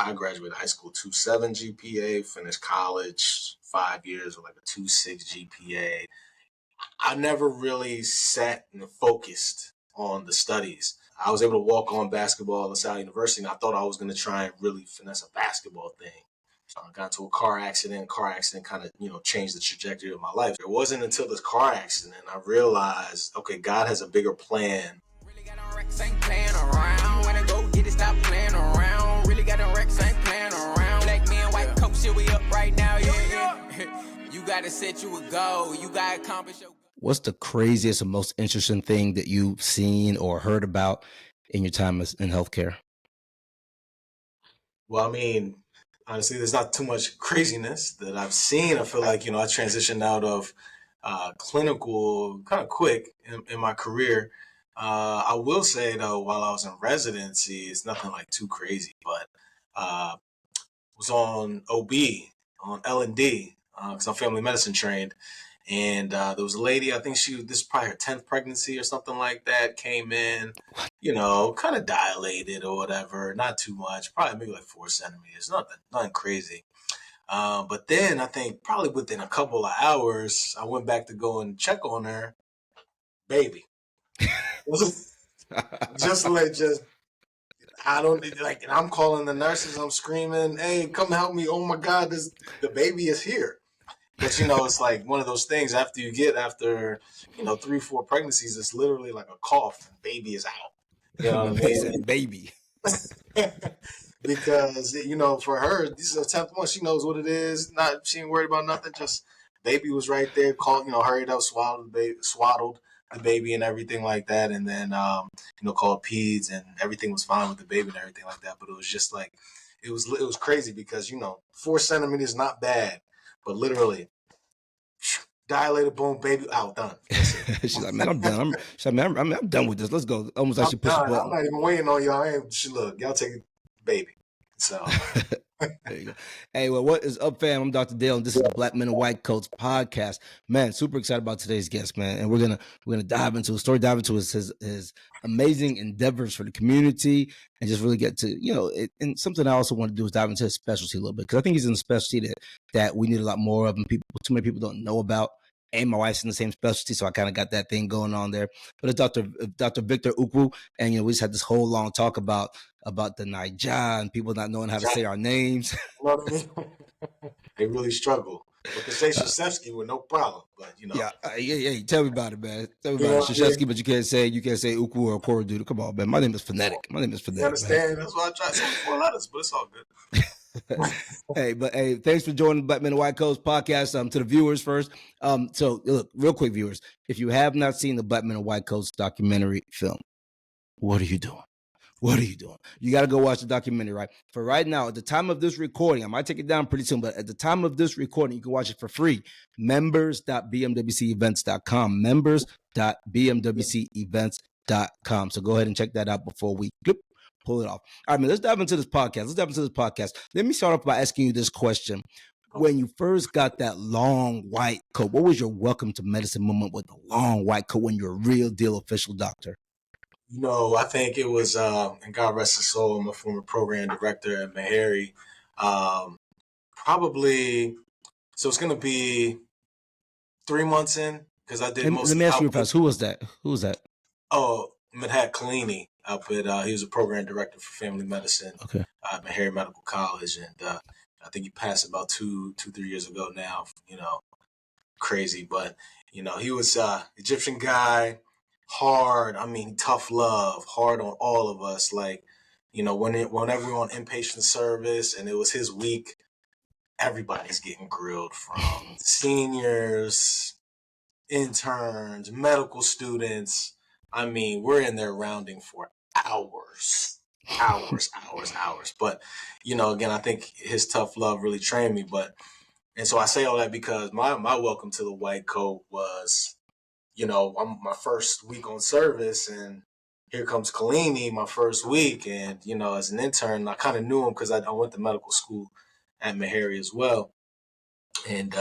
I graduated high school 2.7 GPA, finished college 5 years with like a 2.6 GPA. I never really sat and focused on the studies. I was able to walk on basketball at LaSalle University, and I thought I was going to try and really finesse a basketball thing. So I got into a car accident. Car accident kind of, changed the trajectory of my life. It wasn't until this car accident I realized, okay, God has a bigger plan. Really got on Rex, ain't playing around. When I go get it, stop playing around. Really got on Rex, ain't playing around. Black men, white coat, shit, we up right now, yeah. You gotta set you a goal. You gotta accomplish your. What's the craziest or most interesting thing that you've seen or heard about in your time in healthcare? Well, I mean, honestly, there's not too much craziness that I've seen. I feel like, I transitioned out of clinical kind of quick in my career. I will say, though, while I was in residency, it's nothing like too crazy, but was on OB, on L&D, because I'm family medicine trained. And there was a lady, I think this is probably her 10th pregnancy or something like that, came in, kind of dilated or whatever, not too much, probably maybe like 4 centimeters, nothing crazy. But then I think probably within a couple of hours, I went back to go and check on her, baby. I don't like, and I'm calling the nurses, I'm screaming, hey, come help me. Oh my God, the baby is here. But, it's like one of those things after 3-4 pregnancies, it's literally like a cough and baby is out. You know what I mean? Baby. Because, for her, this is her 10th month. She knows what it is. She ain't worried about nothing. Just baby was right there, called, hurried up, swaddled the baby and everything like that. And then, called peds and everything was fine with the baby and everything like that. But it was just like, it was crazy because, 4 centimeters, not bad. But literally, dilated, boom, baby, out, done. She's like, man, I'm done. I'm done with this. Let's go. Almost like she pushed the button. I'm not even waiting on y'all. Look, y'all take it, baby. So there you go. Hey, well, what is up, fam? I'm Dr. Dale, and this is the Black Men in White Coats podcast. Man, super excited about today's guest, man. And we're gonna dive into his amazing endeavors for the community, and just really get to and something I also want to do is dive into his specialty a little bit, because I think he's in a specialty that we need a lot more of, and too many people don't know about. And my wife's in the same specialty, so I kind of got that thing going on there. But it's Dr. Victor Ukwu, and we just had this whole long talk about the Naija and people not knowing how to say our names. They really struggle. But can say Krzyzewski with no problem, but Yeah. Tell me about it, man. Tell me about it, Krzyzewski, but you can't say Ukwu or Korodu. Come on, man. My name is phonetic. You understand? Man. That's why I try to say 4 letters, but it's all good. Hey, thanks for joining the Black Men in White Coats podcast. To the viewers first. So look, real quick, viewers, if you have not seen the Black Men in White Coats documentary film, what are you doing? You got to go watch the documentary, right? For right now, at the time of this recording, I might take it down pretty soon, but at the time of this recording, you can watch it for free. Members.bmwcevents.com. Members.bmwcevents.com. So go ahead and check that out before we pull it off. All right, man, let's dive into this podcast. Let me start off by asking you this question. When you first got that long white coat, what was your welcome to medicine moment with the long white coat when you're a real deal official doctor? I think it was, and God rest his soul, I'm a former program director at Meharry. Probably, so it's going to be 3 months in, because I did most. Let me ask you first, who was that? Oh, Meharry Medical College. He was a program director for family medicine at Meharry Medical College. And I think he passed about 2-3 years ago now, crazy. But, he was Egyptian guy. Hard, tough love, hard on all of us. Like, whenever we were on inpatient service and it was his week, everybody's getting grilled, from seniors, interns, medical students. We're in there rounding for hours. But, again, I think his tough love really trained me. And so I say all that because my welcome to the white coat was, I'm my first week on service, and here comes Kalini, my first week. And, as an intern, I kind of knew him because I went to medical school at Meharry as well. And,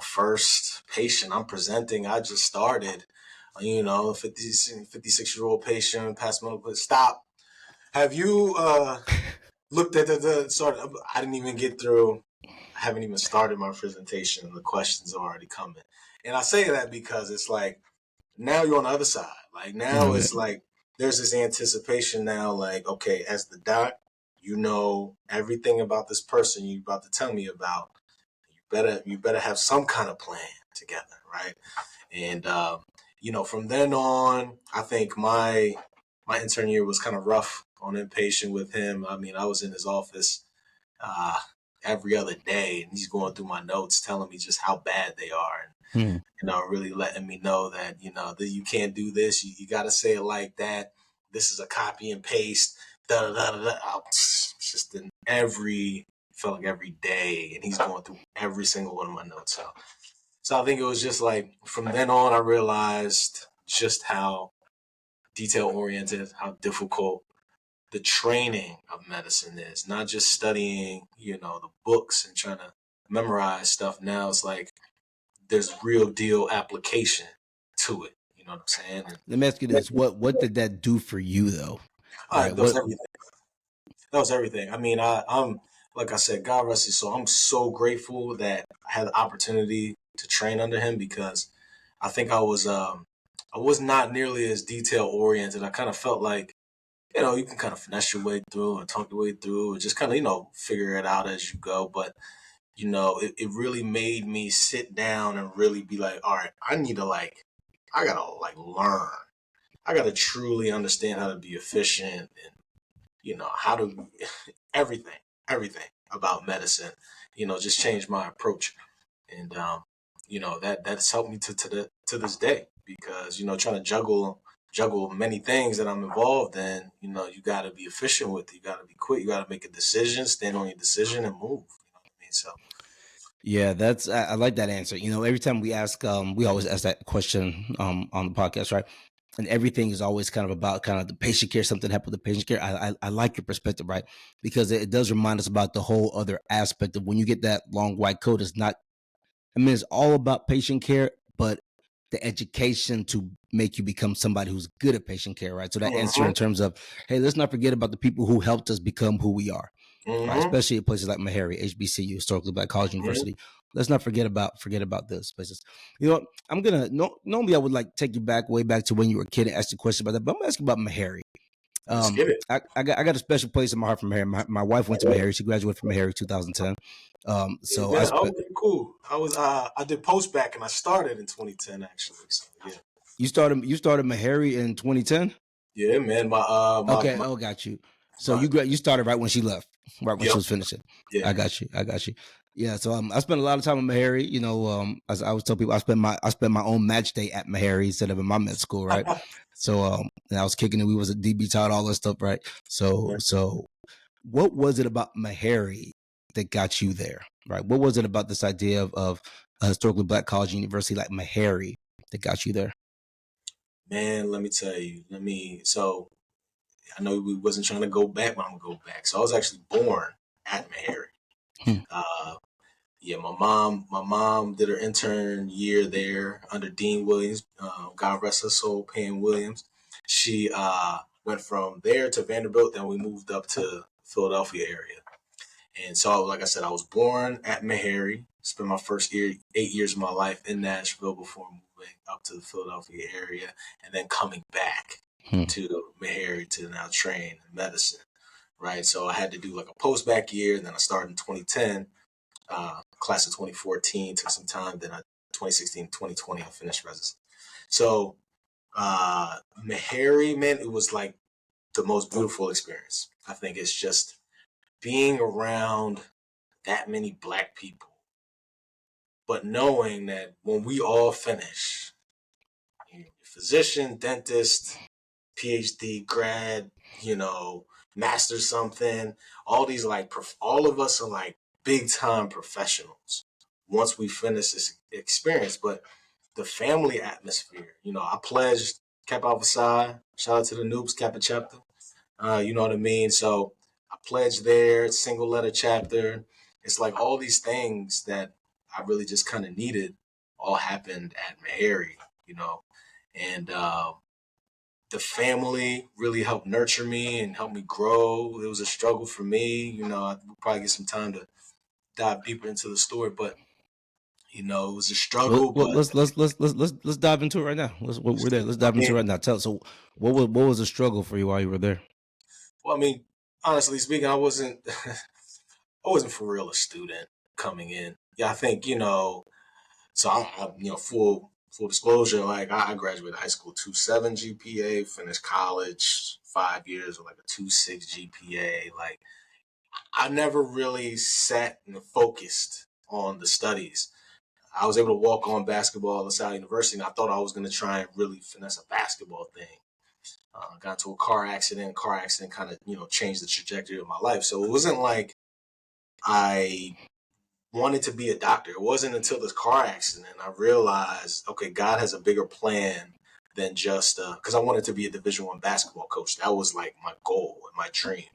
first patient I'm presenting, I just started, 56-year-old patient, past medical, stop. Have you looked at I didn't even get through. I haven't even started my presentation, and the questions are already coming. And I say that because it's like now you're on the other side. Like now it's like there's this anticipation now. Like, okay, as the doc, you know everything about this person you're about to tell me about. You better have some kind of plan together, right? And from then on, I think my intern year was kind of rough on inpatient with him. I mean, I was in his office uh, every other day, and he's going through my notes, telling me just how bad they are, and really letting me know that that you can't do this. You got to say it like that. This is a copy and paste. Da da da da. I was just in felt like every day, and he's going through every single one of my notes. So I think it was just like from then on, I realized just how detail oriented, how difficult the training of medicine is. Not just studying, the books and trying to memorize stuff. Now it's like there's real deal application to it. You know what I'm saying? And let me ask you this: what did that do for you, though? that was everything. That was everything. I mean, I'm like I said, God rest his soul. I'm so grateful that I had the opportunity to train under him because I think I was not nearly as detail oriented. I kind of felt like you can kind of finesse your way through and talk your way through and just kind of figure it out as you go. But it really made me sit down and really be like, all right, I gotta learn. I gotta truly understand how to be efficient and how to everything about medicine. Just change my approach, and that's helped me to this day because trying to juggle many things that I'm involved in. You got to be efficient with it. You got to be quick. You got to make a decision, stand on your decision, and move. You know what I mean? So. Yeah, I like that answer. Every time we ask, we always ask that question on the podcast, right? And everything is always kind of about kind of the patient care, something happened with the patient care. I like your perspective, right? Because it does remind us about the whole other aspect of when you get that long white coat. It's not, I mean, it's all about patient care, but the education to make you become somebody who's good at patient care, right? So that answer in terms of, hey, let's not forget about the people who helped us become who we are, right? Especially at places like Meharry, HBCU, Historically Black College University. Let's not forget about those places. I'm gonna normally I would like take you way back to when you were a kid and ask you a question about that, but I'm gonna ask you about Meharry. Let's get it. I got a special place in my heart for Meharry. My wife went to Meharry. She graduated from Meharry 2010. So yeah, okay, cool. I did post back and I started in 2010 actually. So yeah. You started Meharry in 2010? Yeah, man. Okay, got you. So you started right when she left, right when she was finishing. Yeah. I got you. Yeah, so I spent a lot of time in Meharry. As I always tell people, I spent my own match day at Meharry instead of in my med school, right? So and I was kicking it. We was a DB taught all that stuff, right? So what was it about Meharry that got you there, right? What was it about this idea of a historically Black college university like Meharry that got you there? Man, let me tell you. So I know we wasn't trying to go back, but I'm gonna go back. So I was actually born at Meharry. Yeah, my mom did her intern year there under Dean Williams. God rest her soul, Pam Williams. She went from there to Vanderbilt, then we moved up to Philadelphia area. And so, like I said, I was born at Meharry, spent my first 8 years of my life in Nashville before moving up to the Philadelphia area and then coming back to Meharry to now train in medicine, right? So I had to do like a post-bac year, and then I started in 2010, class of 2014, took some time, then 2016, 2020, I finished residency. So Meharry, man, it was like the most beautiful experience. I think it's just being around that many Black people, but knowing that when we all finish, physician, dentist, PhD, grad, master something, all these all of us are like big time professionals once we finish this experience. But the family atmosphere, I pledged Kappa Alpha Psi, shout out to the Noobs, Kappa chapter. You know what I mean? So I pledged there, single letter chapter. It's like all these things that I really just kind of needed all happened at Meharry, and the family really helped nurture me and help me grow. It was a struggle for me. I'll probably get some time to dive deeper into the story, but it was a struggle. Well, But let's dive into it right now. We're there. Let's dive into it right now. Tell us. So, what was a struggle for you while you were there? Well, I mean, honestly speaking, I wasn't I wasn't for real a student coming in. Yeah, I think So full disclosure, like I graduated high school 2.7 GPA, finished college 5 years with like a 2.6 GPA. Like I never really sat and focused on the studies. I was able to walk on basketball at LaSalle University, and I thought I was going to try and really finesse a basketball thing. Got into a car accident. Car accident kind of changed the trajectory of my life. So it wasn't like I wanted to be a doctor. It wasn't until this car accident I realized, okay, God has a bigger plan than just because I wanted to be a Division I basketball coach. That was like my goal and my dream.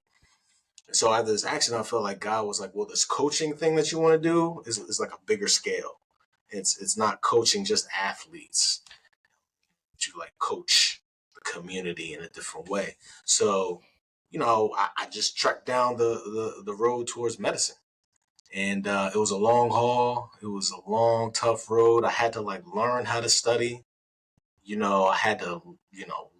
And so after this accident, I felt like God was like, well, this coaching thing that you want to do is like a bigger scale. It's not coaching just athletes. But you like coach the community in a different way. So, I just trekked down the road towards medicine. And it was a long haul. It was a long, tough road. I had to learn how to study. I had to,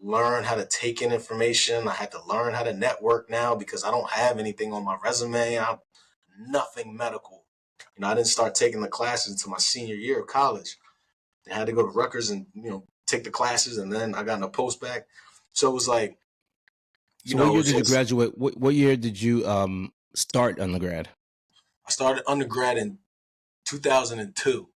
learn how to take in information. I had to learn how to network now because I don't have anything on my resume. I'm nothing medical. I didn't start taking the classes until my senior year of college. I had to go to Rutgers and, take the classes, and then I got in a post-bac. So it was like, So what year did you graduate? What year did you start undergrad? I started undergrad in 2002.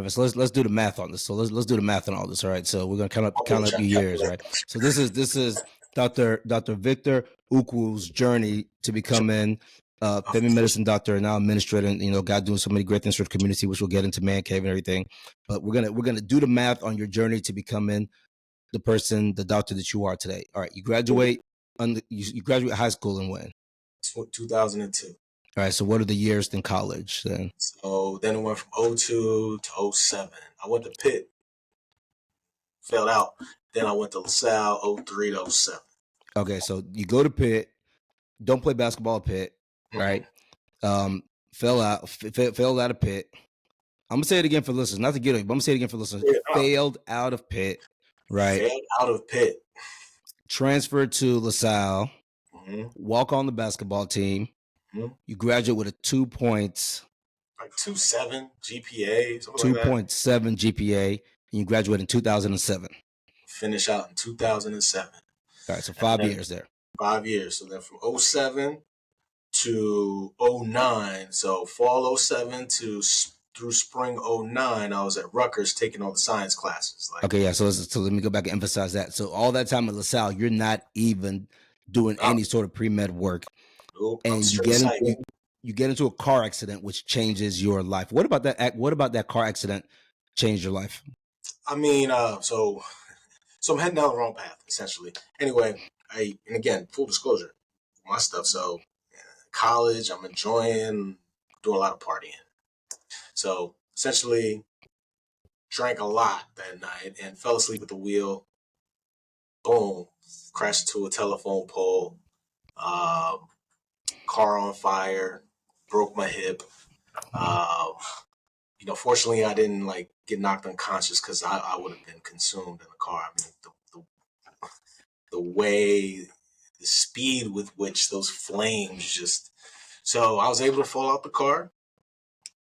So let's do the math on this. So let's do the math on all this. All right. So we're gonna count up your years, right? So this is Dr. Victor Ukwu's journey to becoming family medicine doctor and now administrator. And God doing so many great things for the community, which we'll get into man cave and everything. But we're gonna do the math on your journey to becoming the doctor that you are today. All right. You graduate you graduate high school in when? 2002. All right, so what are the years in college then? So then it went from 02 to 07. I went to Pitt, failed out. Then I went to LaSalle 03 to 07. Okay, so you go to Pitt, don't play basketball at Pitt, right? Failed out of Pitt. I'm gonna say it again for listeners, not to get it, but I'm gonna say it again for listeners. Failed out of Pitt, right? Failed out of Pitt. Transferred to LaSalle. Walk on the basketball team. You graduate with a 2 points. Like 2.7 GPA. 2.7 GPA. And you graduate in 2007. Finish out in 2007. All right, so 5 years there. 5 years. So then from 07 to 09. So fall 07 through spring 09, I was at Rutgers taking all the science classes. Okay, yeah. So let me go back and emphasize that. So all that time at LaSalle, you're not even doing any sort of pre-med work. Nope, and you get into a car accident, which changes your life. What about that car accident changed your life? I mean, so I'm heading down the wrong path, essentially. Anyway, and again, full disclosure, my stuff. So college, I'm enjoying doing a lot of partying. So essentially, drank a lot that night and fell asleep at the wheel. Boom, crashed into a telephone pole. Car on fire, broke my hip. Fortunately, I didn't get knocked unconscious because I would have been consumed in the car. I mean, the speed with which those flames just. So I was able to fall out the car,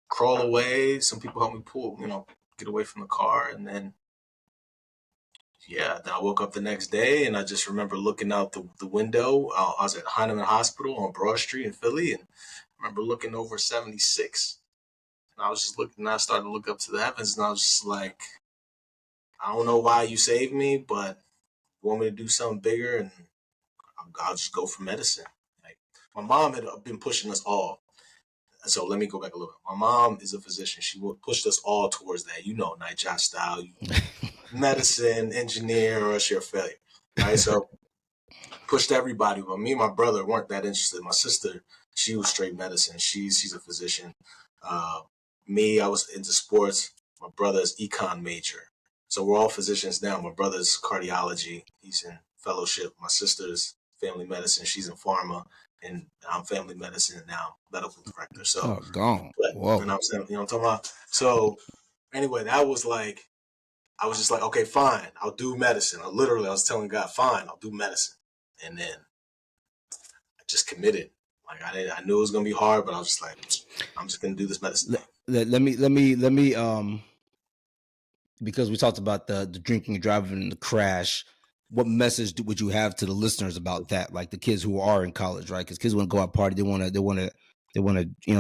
crawl away. Some people helped me pull, get away from the car, and then. Yeah, then I woke up the next day and I just remember looking out the window. I was at Heinemann Hospital on Broad Street in Philly, and I remember looking over 76. And I was just looking, and I started to look up to the heavens, and I was just like, I don't know why you saved me, but you want me to do something bigger, and I'll just go for medicine. Like, my mom had been pushing us all. So let me go back a little bit. My mom is a physician. She pushed us all towards that, night job style. Medicine, engineer, or else you're a failure, right? So pushed everybody, but me and my brother weren't that interested. My sister, she was straight medicine. She's a physician. Me, I was into sports. My brother's econ major. So we're all physicians now. My brother's cardiology. He's in fellowship. My sister's family medicine. She's in pharma, and I'm family medicine and now medical director. So, gone. Whoa. and I'm saying, you know what I'm talking about? So anyway, that was like, I was just like, okay, fine, I'll do medicine. I was telling God, fine, I'll do medicine. And then I just committed. Like I knew it was gonna be hard, but I was just like, I'm just gonna do this medicine thing. Let me because we talked about the drinking and driving and the crash. What message would you have to the listeners about that? Like the kids who are in college, right? Because kids want to go out party, they want to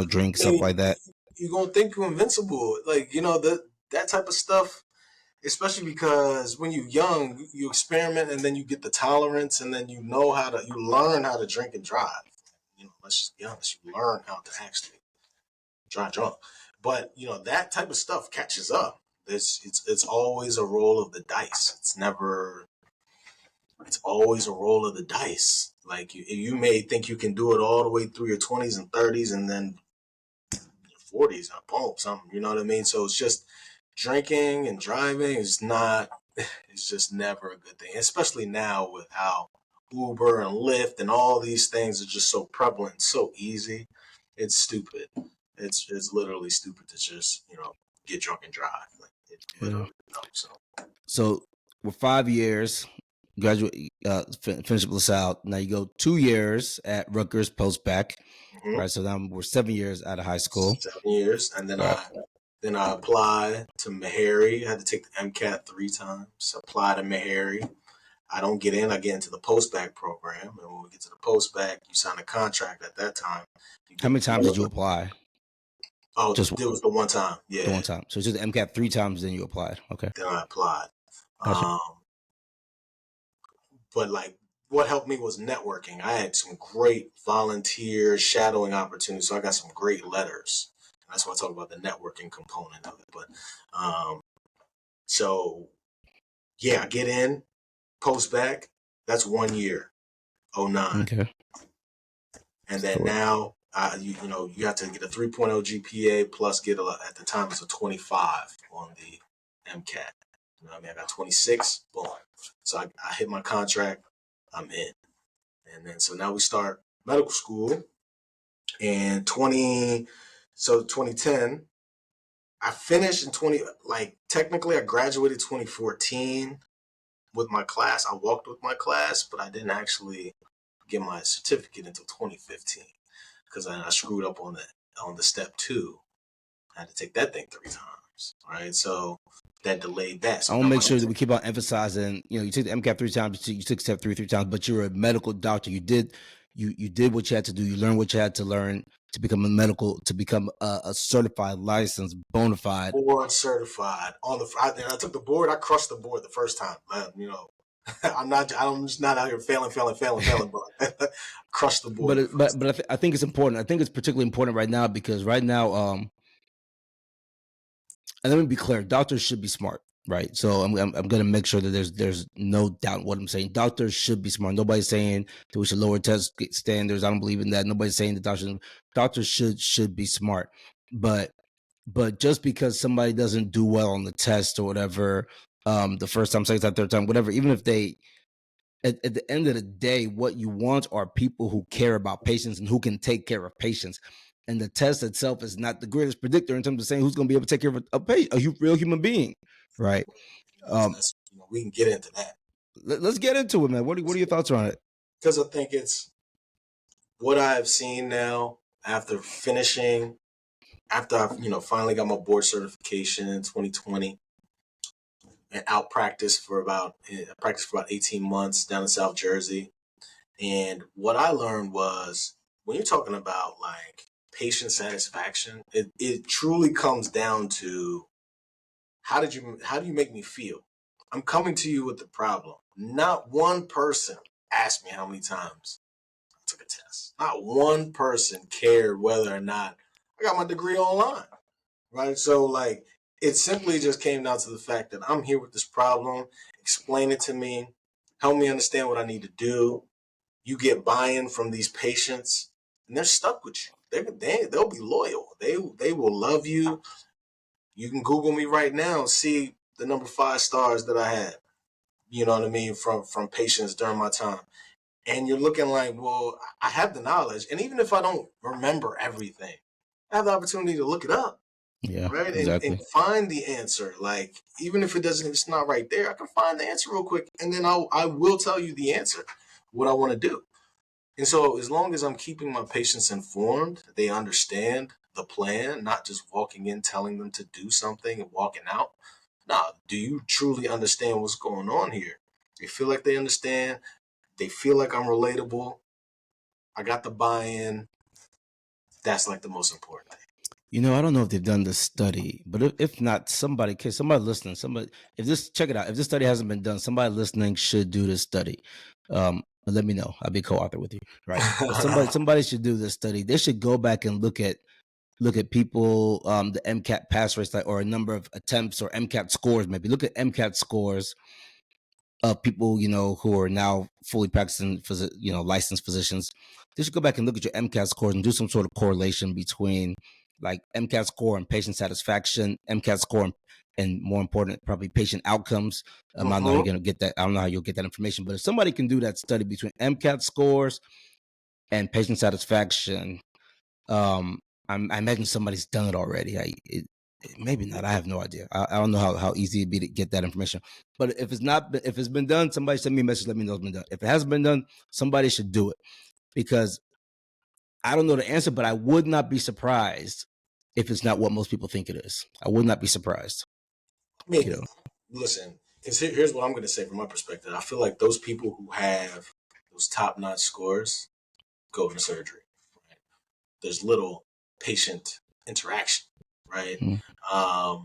drink, stuff like that. You're gonna think you're invincible, like that type of stuff. Especially because when you're young, you experiment and then you get the tolerance and then you learn how to drink and drive. Let's just be honest, you learn how to actually drive drunk. But that type of stuff catches up. It's always a roll of the dice. It's always a roll of the dice. Like you may think you can do it all the way through your 20s and 30s, and then your 40s, boom, something. You know what I mean? So it's just drinking and driving is not. It's just never a good thing, especially now with how Uber and Lyft and all these things are just so prevalent, so easy. It's stupid. It's literally stupid to just get drunk and drive. Like literally, So we're 5 years. Graduate, finish up LaSalle. Now you go 2 years at Rutgers post-bac, right? So now we're 7 years out of high school. 7 years, and then I applied to Meharry. I had to take the MCAT 3 times. Apply to Meharry. I don't get in. I get into the post-bac program, and when we get to the post-bac, you sign a contract at that time. How many times did you apply? Oh, it was the one time. Yeah, the one time. So it's just the MCAT 3 times, then you applied. Okay. Then I applied. Gotcha. But like, what helped me was networking. I had some great volunteer shadowing opportunities, so I got some great letters. That's why I talk about the networking component of it. But so yeah, I get in post-bac. That's 1 year, 09. Okay. And then now, you have to get a 3.0 GPA plus get at the time it was a 25 on the MCAT. You know what I mean? I got 26. Boom. So I hit my contract. I'm in. And then so now we start medical school. And 2010, I finished in technically I graduated 2014 with my class. I walked with my class, but I didn't actually get my certificate until 2015 because I screwed up on the step 2. I had to take that thing 3 times, right? So that delayed that. So I want to make sure that we keep on emphasizing, you took the MCAT 3 times, you took step 3 times, but you're a medical doctor. You did what you had to do. You learned what you had to learn to become a certified, licensed, bona fide. Board certified on the. I took the board. I crushed the board the first time. I'm just not out here failing, but crushed the board. But I think it's important. I think it's particularly important right now because right now, and let me be clear, doctors should be smart, right? So I'm going to make sure that there's no doubt in what I'm saying. Doctors should be smart. Nobody's saying that we should lower test standards. I don't believe in that. Nobody's saying that doctors should be smart. But just because somebody doesn't do well on the test or whatever, the first time, second time, third time, whatever, even if they, at the end of the day, what you want are people who care about patients and who can take care of patients. And the test itself is not the greatest predictor in terms of saying who's going to be able to take care of a real human being, right? We can get into that. Let's get into it, man. What are your thoughts on it? Because I think it's what I've seen now after finishing, after I've finally got my board certification in 2020, and out practice for about 18 months down in South Jersey. And what I learned was when you're talking about like patient satisfaction, it truly comes down to how do you make me feel? I'm coming to you with the problem. Not one person asked me how many times I took a test. Not one person cared whether or not I got my degree online, right? So like it simply just came down to the fact that I'm here with this problem. Explain it to me. Help me understand what I need to do. You get buy-in from these patients, and they're stuck with you. They'll be loyal. They will love you. You can Google me right now and see the number 5 stars that I had. you know what I mean, from patients during my time. And you're looking like, well, I have the knowledge. And even if I don't remember everything, I have the opportunity to look it up, Yeah, right? exactly. And find the answer. Like, even if it's not right there, I can find the answer real quick. And then I will tell you the answer, what I want to do. And so as long as I'm keeping my patients informed, they understand the plan, not just walking in, telling them to do something and walking out. Now, do you truly understand what's going on here? They feel like they understand. They feel like I'm relatable. I got the buy-in. That's like the most important thing. You know, I don't know if they've done this study, but if not, somebody listening, if check it out. If this study hasn't been done, somebody listening should do this study. Let me know. I'll be co-author with you, right? But somebody should do this study. They should go back and look at people, the MCAT pass rates, or a number of attempts, or MCAT scores. Maybe look at MCAT scores of people, who are now fully practicing, licensed physicians. They should go back and look at your MCAT scores and do some sort of correlation between, like, MCAT score and patient satisfaction, MCAT score and more important, probably patient outcomes. I don't know how you're gonna get that. I don't know how you'll get that information, but if somebody can do that study between MCAT scores and patient satisfaction, I imagine somebody's done it already. Maybe not. I have no idea. I don't know how easy it'd be to get that information. But if it's been done, somebody send me a message. Let me know it's been done. If it hasn't been done, somebody should do it, because I don't know the answer, but I would not be surprised if it's not what most people think it is. I would not be surprised. I mean, listen, here's what I'm going to say from my perspective. I feel like those people who have those top-notch scores go for surgery. Right? There's little patient interaction, right? Mm-hmm. A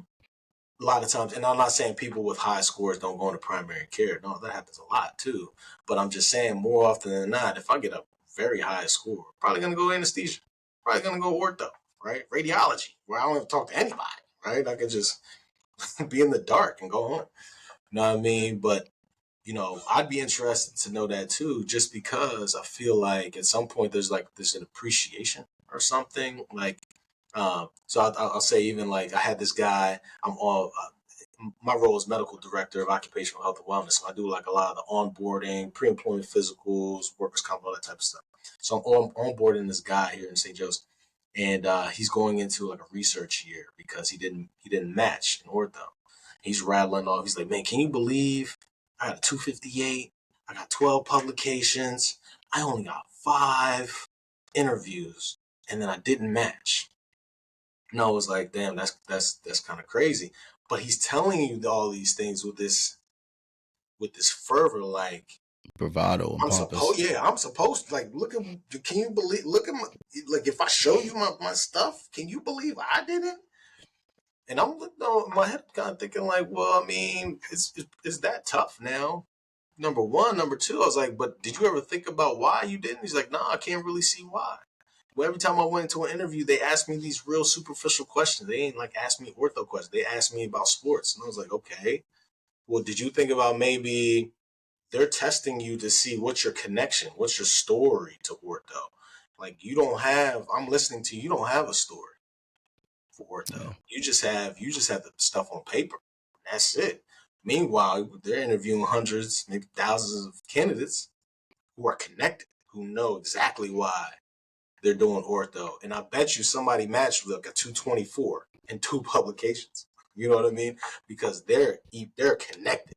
lot of times, and I'm not saying people with high scores don't go into primary care. No, that happens a lot too. But I'm just saying, more often than not, if I get a very high score, probably going to go anesthesia, probably going to go ortho, right? Radiology, where I don't have to talk to anybody, right? I can just be in the dark and go home. You know what I mean? But, I'd be interested to know that too, just because I feel like at some point there's an appreciation or something. Like, so I'll say, even like, I had this guy, my role is medical director of occupational health and wellness. So I do like a lot of the onboarding, pre-employment physicals, workers' comp, all that type of stuff. So I'm onboarding this guy here in St. Joseph, and he's going into like a research year because he didn't match in ortho. He's rattling off. He's like, man, can you believe I got a 258? I got 12 publications. I only got 5 interviews, and then I didn't match. And I was like, damn, that's kind of crazy. But he's telling you all these things with this fervor, like bravado and pompous. I'm supposed to, like, can you believe, look at my, like, if I show you my stuff, can you believe I didn't? And I'm looking in my head kind of thinking like, well, I mean, it's that tough now. Number one. Number two, I was like, but did you ever think about why you didn't? He's like, no, I can't really see why. Well, every time I went into an interview, they asked me these real superficial questions. They ain't like asked me ortho questions. They asked me about sports. And I was like, okay, well, did you think about maybe they're testing you to see what's your connection, what's your story to ortho? Like, I'm listening to you, you don't have a story for ortho. Yeah. You just have the stuff on paper. That's it. Meanwhile, they're interviewing hundreds, maybe thousands of candidates who are connected, who know exactly why they're doing ortho. And I bet you somebody matched with like a 224 and 2 publications. You know what I mean? Because they're connected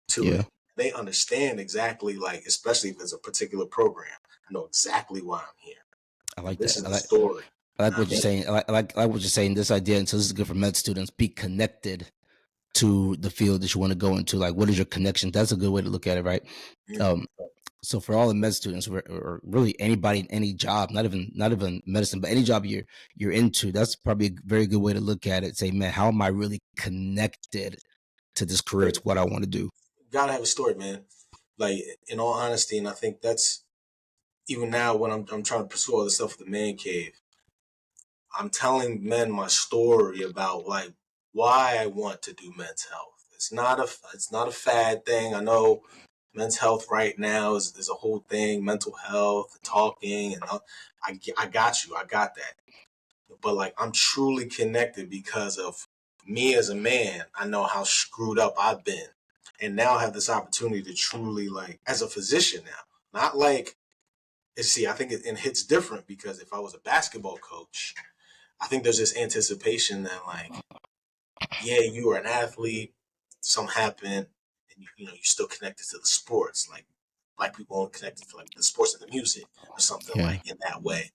to it. They understand exactly, like, especially if it's a particular program. I know exactly why I'm here. I like this that. Is the story. I like what you're saying. I like what you're saying. This idea, and so this is good for med students. Be connected to the field that you want to go into. Like, what is your connection? That's a good way to look at it, right? Mm-hmm. So for all the med students, or really anybody in any job, not even medicine, but any job you're into, that's probably a very good way to look at it. Say, man, how am I really connected to this career? It's what I want to do. Gotta have a story, man. Like, in all honesty, and I think that's even now when I'm trying to pursue all this stuff with the man cave. I'm telling men my story about, like, why I want to do men's health. It's not a fad thing. I know men's health right now is a whole thing, mental health, talking, and I got you. I got that. But, like, I'm truly connected because of me as a man. I know how screwed up I've been. and now have this opportunity to truly, like, as a physician now, not like, see, I think it hits different because if I was a basketball coach, I think there's this anticipation that, like, yeah, you were an athlete, something happened, and you're still connected to the sports, like black people are connected to like the sports and the music or something like in that way.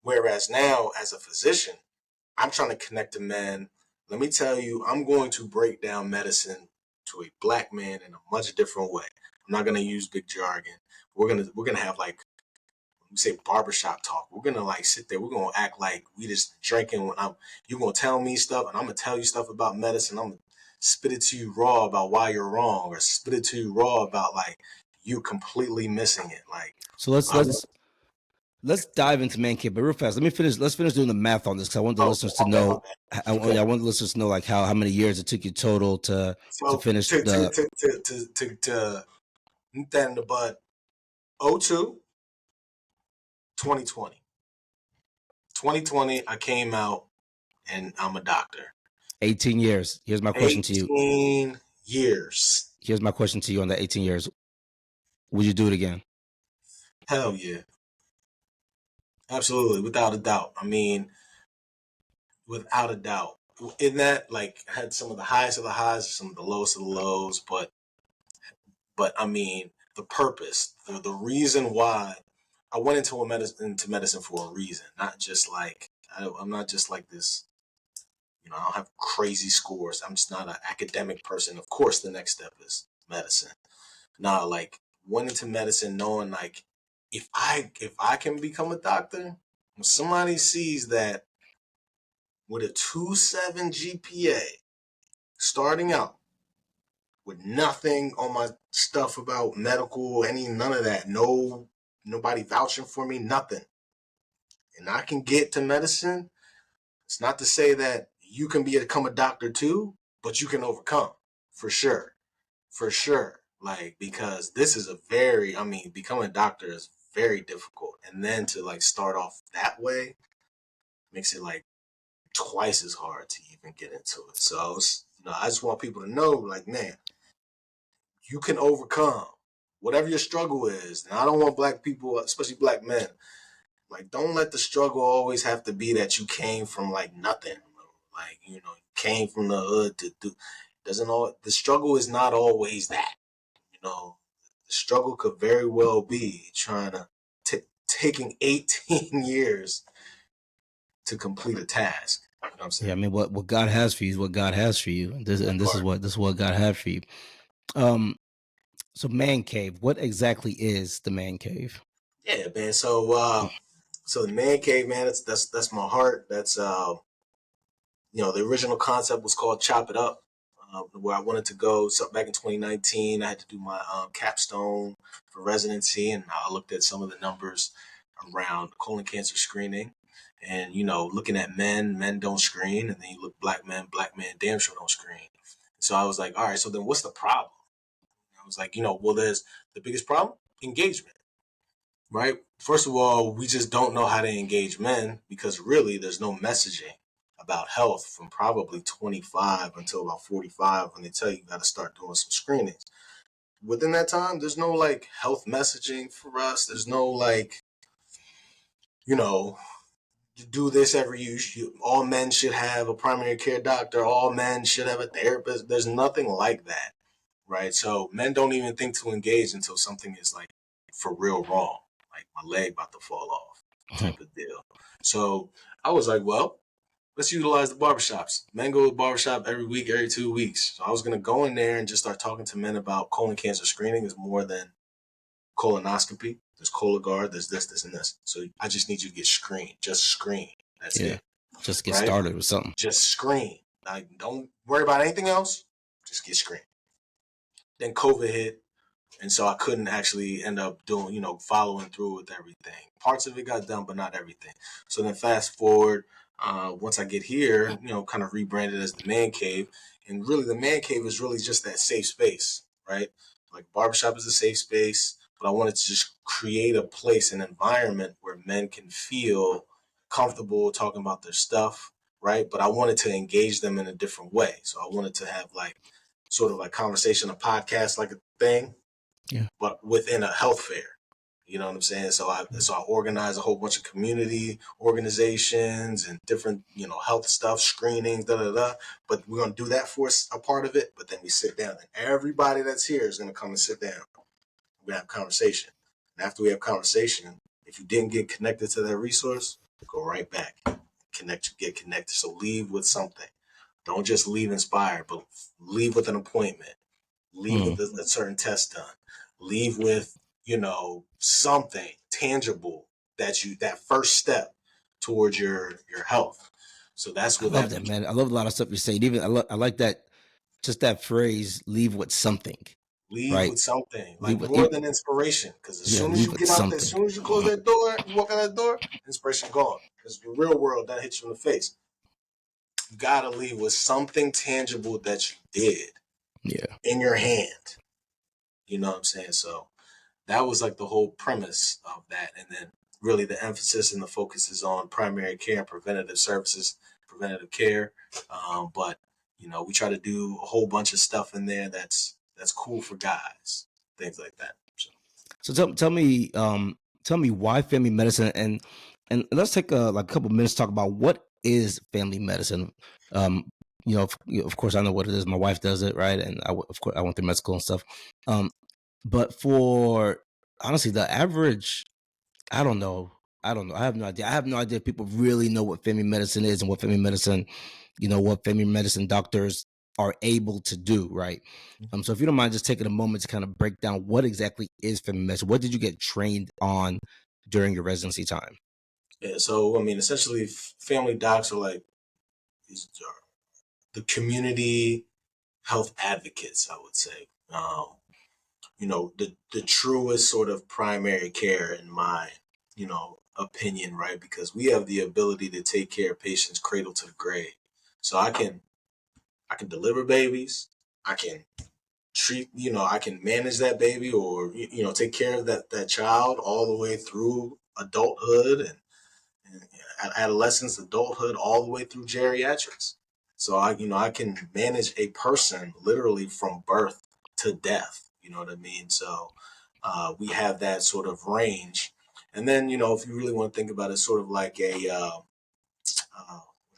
Whereas now, as a physician, I'm trying to connect to men. Let me tell you, I'm going to break down medicine to a black man in a much different way. I'm not going to use big jargon. We're gonna have, like, we say barbershop talk. We're gonna, like, sit there. We're gonna act like we just drinking. You're gonna tell me stuff, and I'm gonna tell you stuff about medicine. I'm gonna spit it to you raw about why you're wrong, or spit it to you raw about, like, you completely missing it. Like, so let's dive into man cave, but real fast. Let's finish doing the math on this because I want the listeners to know. I want the listeners to know, like, how many years it took you total to finish to that in the bud. 02, 2020. 2020, I came out and I'm a doctor. 18 years. Here's my question to you. 18 years. Here's my question to you on that 18 years. Would you do it again? Hell yeah. Absolutely, without a doubt. I mean, without a doubt. In that, like, I had some of the highest of the highs, some of the lowest of the lows, but I mean, the purpose, the reason why I went into medicine for a reason, not just like, I'm not just like this, I don't have crazy scores. I'm just not an academic person. Of course, the next step is medicine. Nah, like, went into medicine knowing, like, if I can become a doctor, when somebody sees that with a 2.7 GPA, starting out with nothing on my stuff about medical, none of that, nobody vouching for me, nothing, and I can get to medicine, it's not to say that you can become a doctor too, but you can overcome, for sure. Like, because this is becoming a doctor is very difficult. And then to, like, start off that way makes it, like, twice as hard to even get into it. So, I just want people to know, like, man, you can overcome whatever your struggle is. And I don't want black people, especially black men, like, don't let the struggle always have to be that you came from, like, nothing. Like, you came from the hood to do. The struggle is not always that. The struggle could very well be trying to taking 18 years to complete a task. You know what I'm saying? Yeah, I mean, what God has for you is what God has for you, and this is what God had for you. So man cave, what exactly is the man cave? Yeah, man. So the man cave, man, that's my heart. That's the original concept was called Chop It Up. Where I wanted to go. So back in 2019, I had to do my capstone for residency, and I looked at some of the numbers around colon cancer screening, and looking at men don't screen, and then you look black men damn sure don't screen. So I was like, all right, so then what's the problem? I was like, well, there's the biggest problem: engagement. Right? First of all, we just don't know how to engage men because really there's no messaging about health from probably 25 until about 45 when they tell you got to start doing some screenings. Within that time, there's no, like, health messaging for us. There's no, like, do this every year. All men should have a primary care doctor. All men should have a therapist. There's nothing like that, right? So men don't even think to engage until something is, like, for real wrong, like my leg about to fall off type of deal. So I was like, well, let's utilize the barbershops. Men go to the barbershop every week, every 2 weeks. So I was going to go in there and just start talking to men about colon cancer screening is more than colonoscopy. There's Cologuard, there's this, and this. So I just need you to get screened. Just screen. That's it. Just get started with something. Just screen. Like, don't worry about anything else. Just get screened. Then COVID hit. And so I couldn't actually end up doing, following through with everything. Parts of it got done, but not everything. So then fast forward, once I get here, kind of rebranded as the Man Cave. And really the Man Cave is really just that safe space, right? Like, barbershop is a safe space, but I wanted to just create a place, an environment where men can feel comfortable talking about their stuff, right? But I wanted to engage them in a different way. So I wanted to have, like, sort of like conversation, a podcast like a thing, but within a health fair. You know what I'm saying? So I organize a whole bunch of community organizations and different, health stuff, screenings, But we're gonna do that for a part of it. But then we sit down, and everybody that's here is gonna come and sit down. We're gonna have conversation. And after we have conversation, if you didn't get connected to that resource, go right back, get connected. So leave with something. Don't just leave inspired, but leave with an appointment. Leave with a certain test done. Leave with, something tangible that first step towards your health. So that's what I love that, man. I love a lot of stuff you're saying. Even I like that, just that phrase, leave with something. Leave with something, like more than inspiration. Because as soon as you get out there, as soon as you close that door, you walk out that door, inspiration gone. Because the real world, that hits you in the face. You gotta leave with something tangible that you did in your hand. You know what I'm saying? So that was like the whole premise of that. And then really the emphasis and the focus is on primary care and preventative services, preventative care. But, we try to do a whole bunch of stuff in there that's cool for guys, things like that. So tell me why family medicine, and let's take a couple minutes to talk about what is family medicine. Of course, I know what it is. My wife does it, right? And of course, I went through med school and stuff. But for honestly, the average, I don't know. I have no idea. I have no idea if people really know what family medicine is and what family medicine, what family medicine doctors are able to do, right? So if you don't mind just taking a moment to kind of break down what exactly is family medicine, what did you get trained on during your residency time? Yeah, so essentially, family docs are like the community health advocates, I would say. The truest sort of primary care in my, opinion, right? Because we have the ability to take care of patients cradle to the grave. So I can deliver babies. I can treat, I can manage that baby or, take care of that child all the way through adulthood and adolescence, adulthood, all the way through geriatrics. So I can manage a person literally from birth to death. You know what I mean? So we have that sort of range. And then, if you really want to think about it, sort of like a, what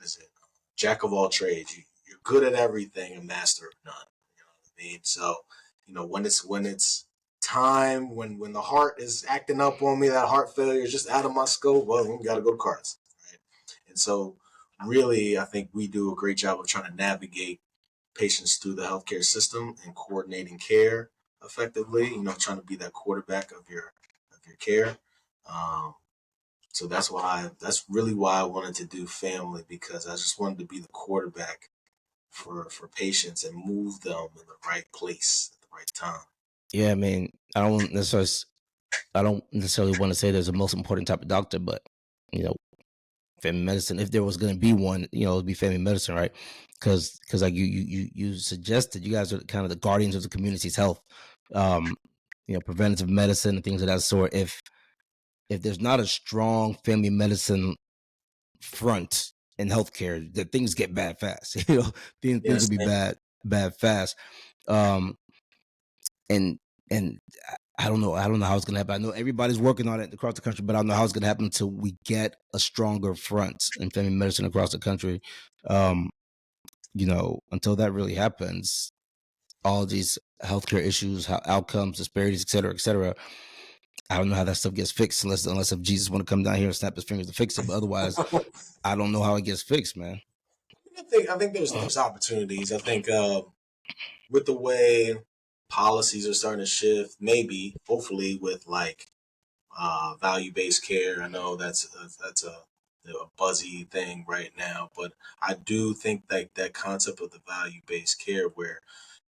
is it? Jack of all trades. You're good at everything, a master of none. You know what I mean? So, when it's time, when the heart is acting up on me, that heart failure is just out of my scope, well, we got to go to cards. Right? And so really, I think we do a great job of trying to navigate patients through the healthcare system and coordinating care effectively, trying to be that quarterback of your care. So that's really why I wanted to do family, because I just wanted to be the quarterback for patients and move them in the right place at the right time. Yeah, I mean, I don't necessarily want to say there's a most important type of doctor, but family medicine, if there was going to be one, it would be family medicine, right? Because like you suggested, you guys are kind of the guardians of the community's health, preventative medicine and things of that sort. If there's not a strong family medicine front in healthcare, that things get bad fast. Things will be bad fast. And I don't know how it's gonna happen. I know everybody's working on it across the country, but I don't know how it's gonna happen until we get a stronger front in family medicine across the country. Until that really happens, all these healthcare issues, outcomes, disparities, et cetera, I don't know how that stuff gets fixed unless if Jesus want to come down here and snap his fingers to fix it. But otherwise, I don't know how it gets fixed, man. I think there's opportunities. I think with the way policies are starting to shift, maybe, hopefully, with like value-based care. I know that's a buzzy thing right now, but I do think that concept of the value-based care, where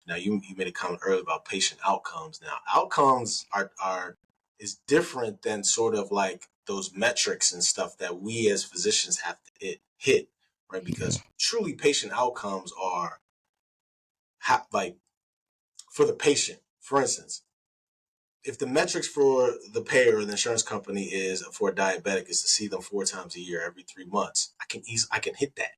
now you made a comment earlier about patient outcomes. Now outcomes are is different than sort of like those metrics and stuff that we as physicians have to hit, right? Because truly patient outcomes are like for the patient. For instance, if the metrics for the payer or the insurance company is for a diabetic is to see them 4 times a year every 3 months, I can hit that.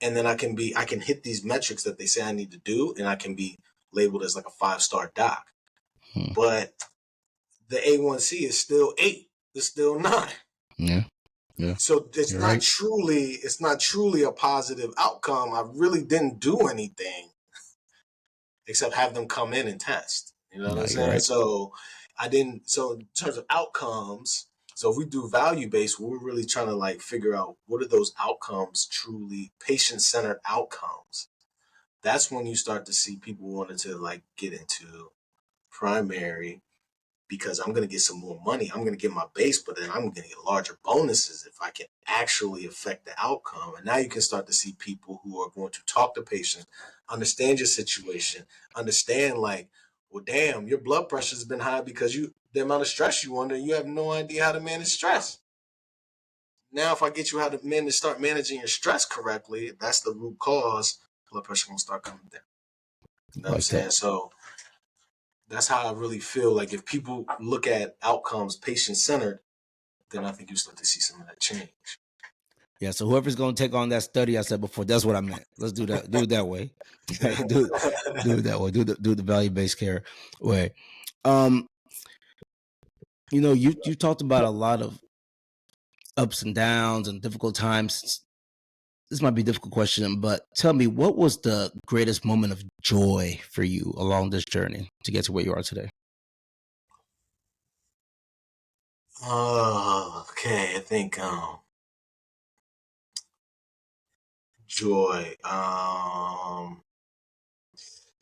and then I can hit these metrics that they say I need to do, and I can be labeled as like a 5-star doc. But the A1C is still 8. It's still 9. Yeah. So it's not truly a positive outcome. I really didn't do anything except have them come in and test. You know what I'm saying? Right. So in terms of outcomes, so if we do value-based, we're really trying to like figure out what are those outcomes, truly patient-centered outcomes. That's when you start to see people wanting to like get into primary, because I'm going to get some more money. I'm going to get my base, but then I'm going to get larger bonuses if I can actually affect the outcome. And now you can start to see people who are going to talk to patients, understand your situation, understand like, well, damn, your blood pressure has been high because the amount of stress you under, you have no idea how to manage stress. Now, if I get you how to start managing your stress correctly, that's the root cause, blood pressure going to start coming down. You know what I'm saying? So that's how I really feel. Like if people look at outcomes patient-centered, then I think you start to see some of that change. Yeah, so whoever's going to take on that study I said before, that's what I meant. Let's do that. Do it that way. do it that way. Do the value-based care way. You know, you talked about a lot of ups and downs and difficult times. This might be a difficult question, but tell me, what was the greatest moment of joy for you along this journey to get to where you are today? Okay, I think joy.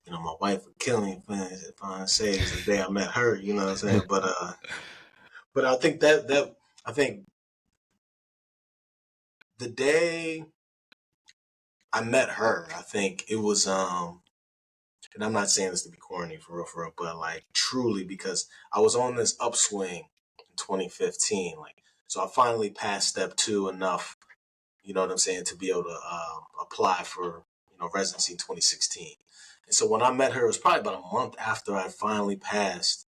You know, my wife would kill me if I say it's the day I met her. You know what I'm saying? But I think I think the day I met her, I think it was and I'm not saying this to be corny for real, but like truly, because I was on this upswing in 2015. Like, so I finally passed step 2 enough, you know what I'm saying, to be able to apply for, residency in 2016. And so when I met her, it was probably about a month after I finally passed.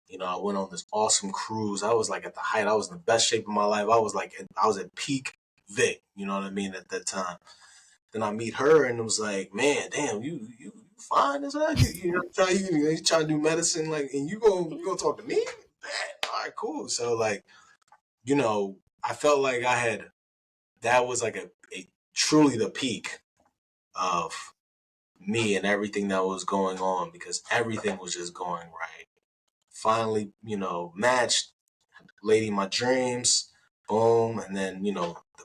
You know, I went on this awesome cruise. I was like at the height. I was in the best shape of my life. I was at peak Vic, you know what I mean, at that time. Then I meet her and it was like, man, damn, you fine as hell. You trying to do medicine, like, and you go talk to me? Man, all right, cool. So like, I felt like that was like a truly the peak of me and everything that was going on, because everything was just going right. Finally, matched lady my dreams, boom, and then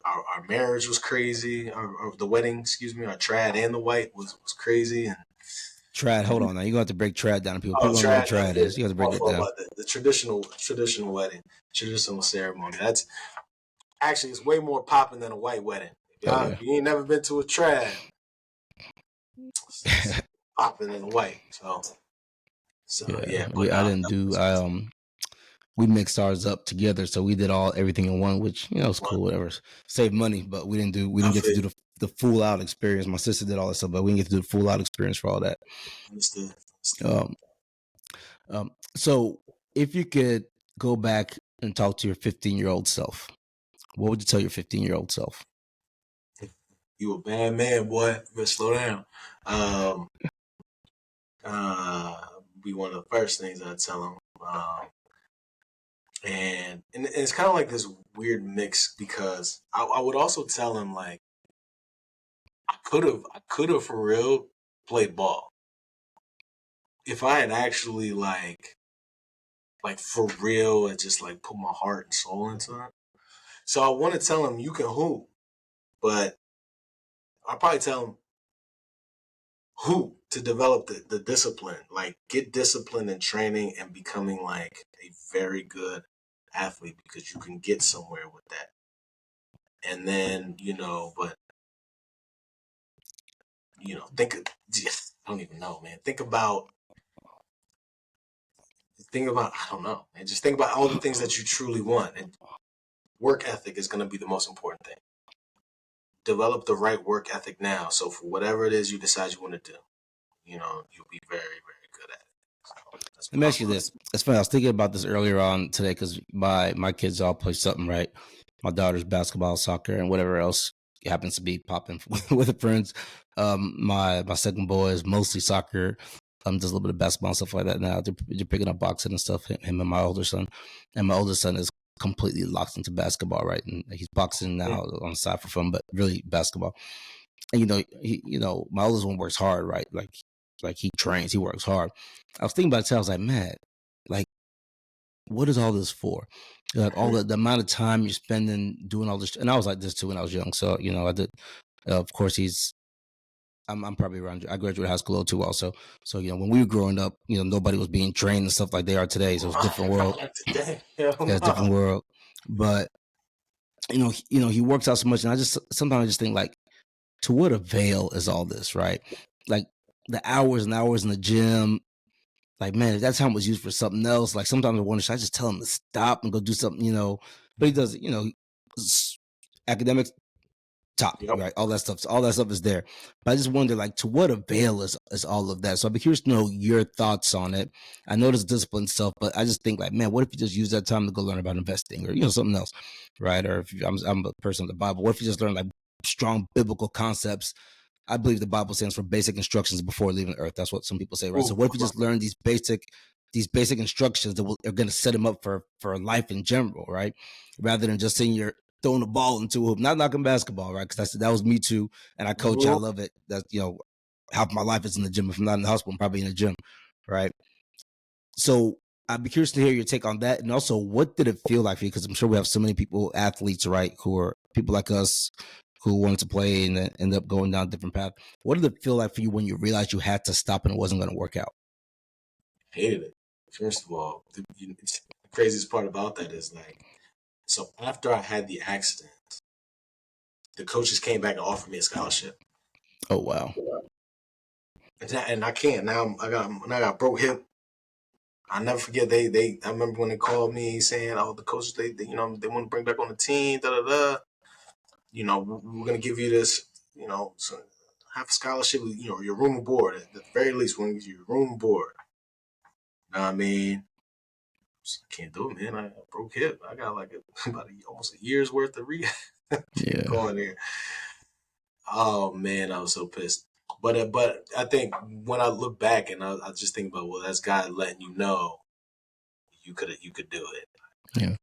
our marriage was crazy. Or the wedding, our trad and the white was crazy. And trad, hold on now, you're gonna have to break trad down. People don't know what trad is. You have to break it down. The traditional wedding, traditional ceremony. That's actually, it's way more popping than a white wedding. If you ain't never been to a trad, it's popping than a white. So yeah. I didn't do. We mixed ours up together, so we did everything in one, which it's cool, whatever. Save money, but we didn't get to do the full out experience. My sister did all that stuff, but we didn't get to do the full out experience for all that. Understood. So if you could go back and talk to your 15-year-old self, what would you tell your 15-year-old self? You a bad man, boy. You better slow down. Be one of the first things I'd tell him. And it's kind of like this weird mix, because I would also tell him, like, I could have for real played ball if I had actually like for real and just like put my heart and soul into it. So I want to tell him, you can hoop, but I'll probably tell him hoop to develop the discipline, like get discipline in training and becoming like a very good athlete, because you can get somewhere with that. And then, but I don't even know, man. Think about, I don't know, and just think about all the things that you truly want. And work ethic is going to be the most important thing. Develop the right work ethic now. So for whatever it is you decide you want to do, you'll be very, very good at it. So let me ask you this. It's funny. I was thinking about this earlier on today, because my kids all play something, right? My daughter's basketball, soccer, and whatever else. happens to be popping with friends. My second boy is mostly soccer. Does a little bit of basketball and stuff like that now. They're picking up boxing and stuff. Him and my older son, and my oldest son is completely locked into basketball, right? And he's boxing now on the side for fun, but really basketball. And my oldest one works hard, right? Like he trains, he works hard. I was thinking about it today. I was like, man, like, what is all this for? Like all the amount of time you're spending doing all this. And I was like this too when I was young. So, I did, of course I'm probably around, I graduated high school too also. So, when we were growing up, nobody was being trained and stuff like they are today. So it's a different world. Yeah, it's a different world. But, he works out so much. And sometimes I just think like, to what avail is all this, right? Like the hours and hours in the gym, like, man, if that time was used for something else, like sometimes I wonder, should I just tell him to stop and go do something, but he does, academics top, right? All that stuff is there. But I just wonder, like, to what avail is all of that? So I'd be curious to know your thoughts on it. I know there's discipline stuff, but I just think like, man, what if you just use that time to go learn about investing or, something else, right? Or if I'm a person of the Bible, what if you just learn like strong biblical concepts? I believe the Bible stands for basic instructions before leaving Earth. That's what some people say, right? So what if you just learn these basic instructions that are going to set them up for life in general, right? Rather than just saying you're throwing a ball into a hoop, not knocking basketball, right? Because that was me too, and I coach. I love it. That half my life is in the gym. If I'm not in the hospital, I'm probably in the gym, right? So I'd be curious to hear your take on that, and also what did it feel like for you? Because I'm sure we have so many people, athletes, right, who are people like us, who wanted to play and then ended up going down a different path. What did it feel like for you when you realized you had to stop and it wasn't going to work out? Hated it. First of all, the craziest part about that is like, so after I had the accident, the coaches came back and offered me a scholarship. Oh wow! And I can't now. I got broke hip. I never forget. I remember when they called me saying, "Oh, the coaches they want to bring back on the team." Da da da. We're gonna give you this. So have a scholarship. Your room and board. At the very least, we're gonna give you your room and board. I mean, I can't do it, man. I broke hip. I got like almost a year's worth of rehab going there. Oh man, I was so pissed. But I think when I look back and I just think about, well, that's God letting you know you could do it. Yeah.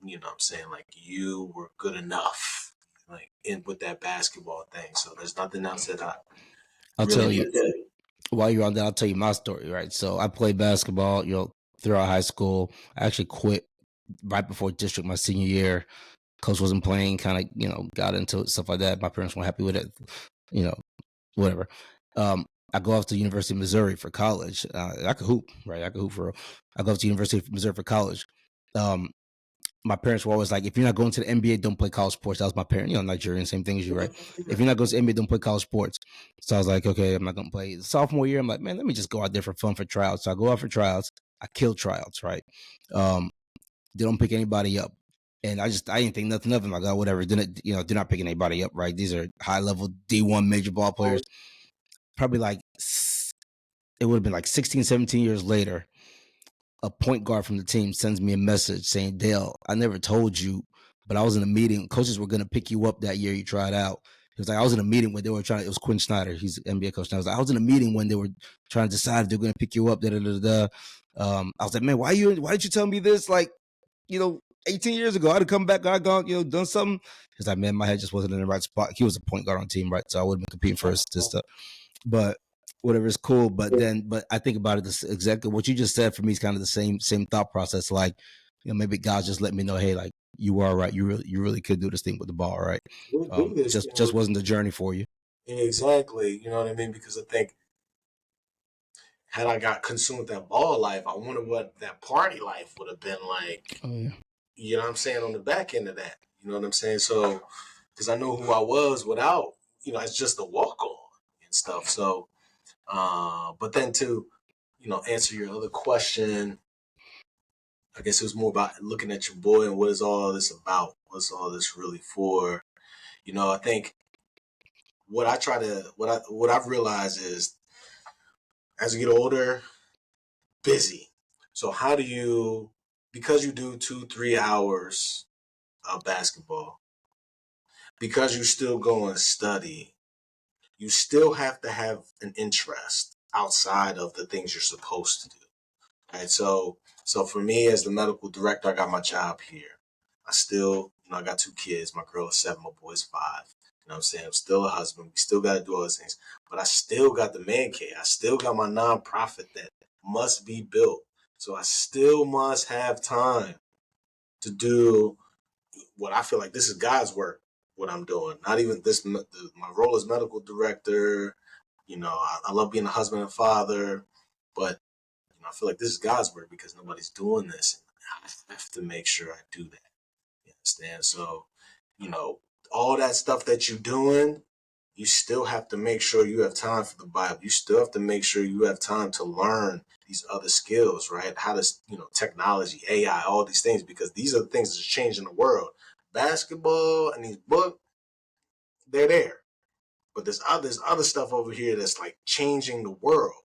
You know what I'm saying? Like you were good enough, like with that basketball thing. So there's nothing else that I'll tell you. While you're on that, I'll tell you my story, right? So I played basketball, throughout high school. I actually quit right before district my senior year. Coach wasn't playing, kind of, got into it, stuff like that. My parents weren't happy with it, whatever. I go off to the University of Missouri for college. I could hoop, right? I could hoop for real. I go off to the University of Missouri for college. My parents were always like, if you're not going to the NBA, don't play college sports. That was my parent, Nigerian, same thing as you, right? If you're not going to the NBA, don't play college sports. So I was like, okay, I'm not going to play. The sophomore year, I'm like, man, let me just go out there for fun for tryouts. So I go out for tryouts. I kill tryouts, right? They don't pick anybody up. And I didn't think nothing of them. Like, oh, whatever. They're not picking anybody up, right? These are high level D1 major ball players. Probably like, it would have been like 16, 17 years later, a point guard from the team sends me a message saying, Dale, I never told you, but I was in a meeting. Coaches were going to pick you up that year you tried out. He was like, I was in a meeting when they were it was Quinn Snyder. He's an NBA coach now. I was in a meeting when they were trying to decide if they're going to pick you up. I was like, man, why did you tell me this? Like, 18 years ago, I'd have come back, I'd gone, done something. He's like, man, my head just wasn't in the right spot. He was a point guard on the team, right? So I would have been competing for this stuff. But whatever is cool. But I think about it, this exactly what you just said for me is kind of the same thought process. Like, maybe God just let me know, hey, like you are right. You really could do this thing with the ball, right? Just wasn't the journey for you. Exactly. You know what I mean? Because I think had I got consumed with that ball life, I wonder what that party life would have been like. Oh, yeah. You know what I'm saying? On the back end of that. You know what I'm saying? So, because I know who I was without, it's just a walk on and stuff. So, but then to, answer your other question, I guess it was more about looking at your boy and what is all this about? What's all this really for? I think what I've realized is as you get older, busy. So how do you, because you do 2-3 hours of basketball, because you still go and study, you still have to have an interest outside of the things you're supposed to do. Right. So for me as the medical director, I got my job here. I still, I got 2 kids. My girl is 7, my boy is 5. You know what I'm saying? I'm still a husband. We still got to do all those things. But I still got the man cave. I still got my nonprofit that must be built. So I still must have time to do what I feel like this is God's work, what I'm doing. Not even this, my role as medical director. I love being a husband and father, but I feel like this is God's work because nobody's doing this. And I have to make sure I do that. You understand? So, all that stuff that you're doing, you still have to make sure you have time for the Bible. You still have to make sure you have time to learn these other skills, right? How to, technology, AI, all these things, because these are the things that's changing the world. Basketball and these books, they're there. But there's other stuff over here that's like changing the world.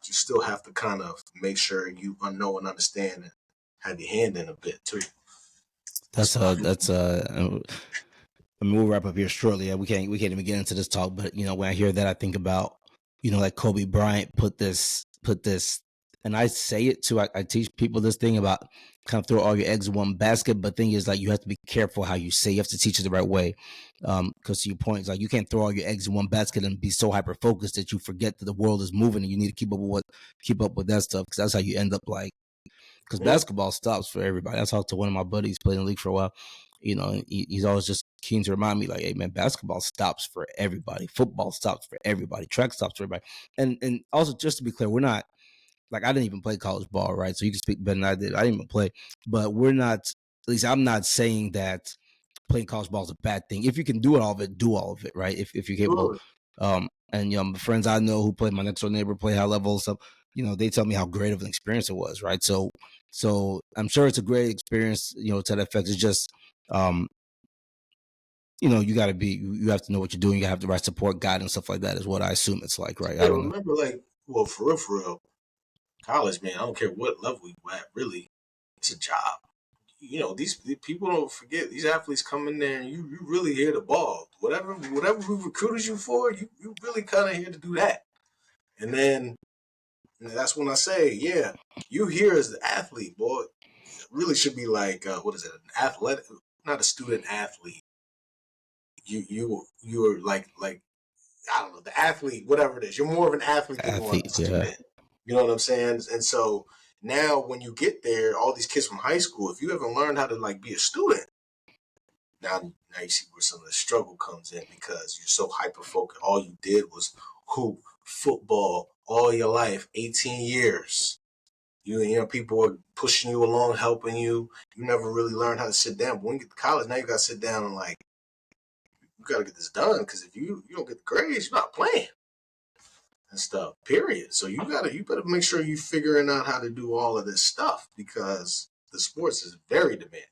You still have to kind of make sure you know and understand and have your hand in a bit too. I mean, we'll wrap up here shortly. We can't even get into this talk, but when I hear that, I think about, like Kobe Bryant put this, and I say it too. I teach people this thing about kind of throw all your eggs in one basket, but thing is, like, you have to be careful how you say. You have to teach it the right way, because to your point, it's like you can't throw all your eggs in one basket and be so hyper focused that you forget that the world is moving and you need to keep up with that stuff, because that's how you end up like. Because basketball stops for everybody. I talked to one of my buddies playing in the league for a while. He's always just keen to remind me, like, hey man, basketball stops for everybody. Football stops for everybody. Track stops for everybody. And also, just to be clear, we're not, like, I didn't even play college ball, right? So you can speak better than I did. I didn't even play, but we're not. At least I'm not saying that playing college ball is a bad thing. If you can do all of it, do all of it, right? If you're capable. And the friends I know who played, my next door neighbor play high level stuff. They tell me how great of an experience it was, right? So I'm sure it's a great experience, to that effect. It's just, you have to know what you're doing. You have the right support, guidance, stuff like that is what I assume it's like, right? Yeah, I don't remember, like, well, for real, college, man, I don't care what level you at, really, it's a job. These people don't forget, these athletes come in there and you really hear the ball. Whatever we recruited you for, you really kind of here to do that. And then that's when I say, yeah, you here as the athlete, boy, it really should be like, what is it, an athletic, not a student athlete. You're like I don't know, the athlete, whatever it is. You're more of an athlete than you are a student. Yeah. You know what I'm saying? And so now when you get there, all these kids from high school, if you haven't learned how to like be a student, now you see where some of the struggle comes in, because you're so hyper focused. All you did was hoop football all your life, 18 years. People are pushing you along, helping you. You never really learned how to sit down. But when you get to college, now you got to sit down and like, you got to get this done, because if you don't get the grades, you're not playing and stuff, period. So you better make sure you're figuring out how to do all of this stuff, because the sports is very demanding.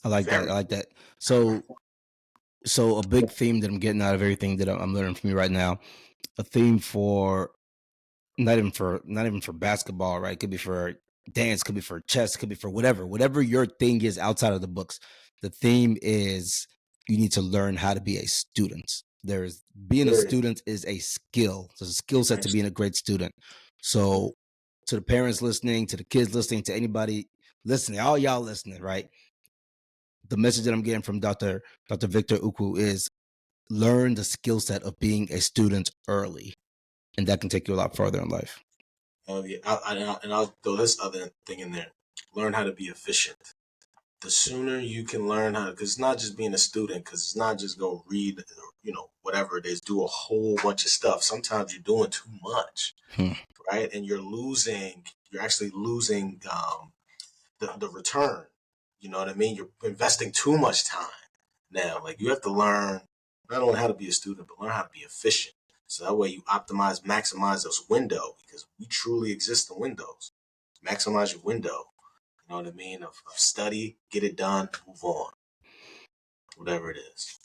I like that. So a big theme that I'm getting out of everything that I'm learning from you right now, a theme for not even for basketball, right? Could be for dance, could be for chess, could be for whatever your thing is outside of the books. The theme is you need to learn how to be a student. Being a student is a skill. There's a skill set to being a great student. So to the parents listening, to the kids listening, to anybody listening, all y'all listening, right? The message that I'm getting from Dr. Victor Ukwu is learn the skill set of being a student early, and that can take you a lot further in life. Oh yeah, I'll throw this other thing in there. Learn how to be efficient. The sooner you can learn how to, because it's not just being a student, because it's not just go read, whatever it is, do a whole bunch of stuff. Sometimes you're doing too much, right? And you're actually losing the return. You know what I mean? You're investing too much time. Now, like, you have to learn not only how to be a student, but learn how to be efficient. So that way you maximize those windows, because we truly exist in windows. Maximize your window. You know what I mean? Of study, get it done, move on. Whatever it is.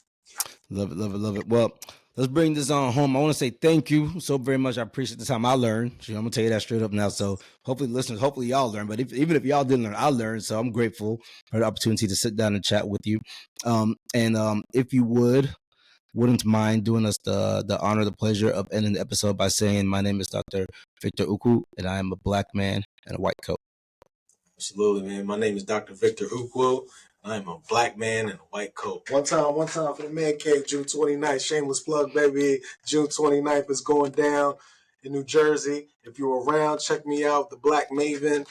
Love it. Well, let's bring this on home. I want to say thank you so very much. I appreciate the time I learned. I'm gonna tell you that straight up now. So hopefully, listeners, hopefully y'all learn. But even if y'all didn't learn, I learned. So I'm grateful for the opportunity to sit down and chat with you. If you wouldn't mind doing us the honor, the pleasure of ending the episode by saying, my name is Dr. Victor Ukwu, and I am a black man in a white coat. Absolutely, man. My name is Dr. Victor Ukwu. I'm a black man in a white coat. One time for the Man Cave, June 29th. Shameless plug, baby. June 29th is going down in New Jersey. If you're around, check me out, the Black Maven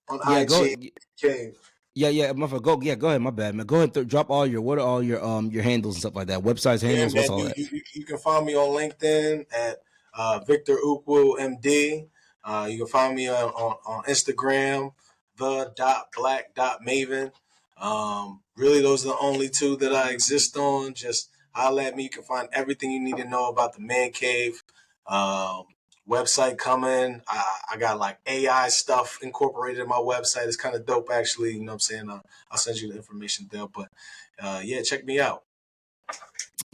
on IG. Cave. Yeah, go ahead. My bad, man. Go ahead, drop what are all your handles and stuff like that? Websites, handles, man, what's all that? You can find me on LinkedIn at Victor Ukwu MD. You can find me on Instagram, the.black.maven. Really, those are the only two that I exist on. Just holler at me. You can find everything you need to know about the Man Cave. Website coming. I got like AI stuff incorporated in my website. It's kind of dope, actually. You know what I'm saying? I'll send you the information there. But yeah, check me out.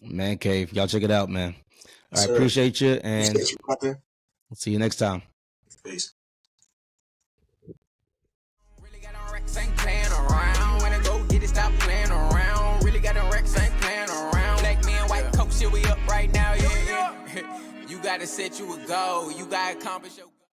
Man Cave. Y'all check it out, man. All right, appreciate you, and we'll see you next time. Peace. Really got on Rex, ain't playing around. When I go get it, stop playing around. Really got on Rex, ain't playing around. Black man, white coat, shit, we up right now, yeah. You gotta set you a goal. You gotta accomplish your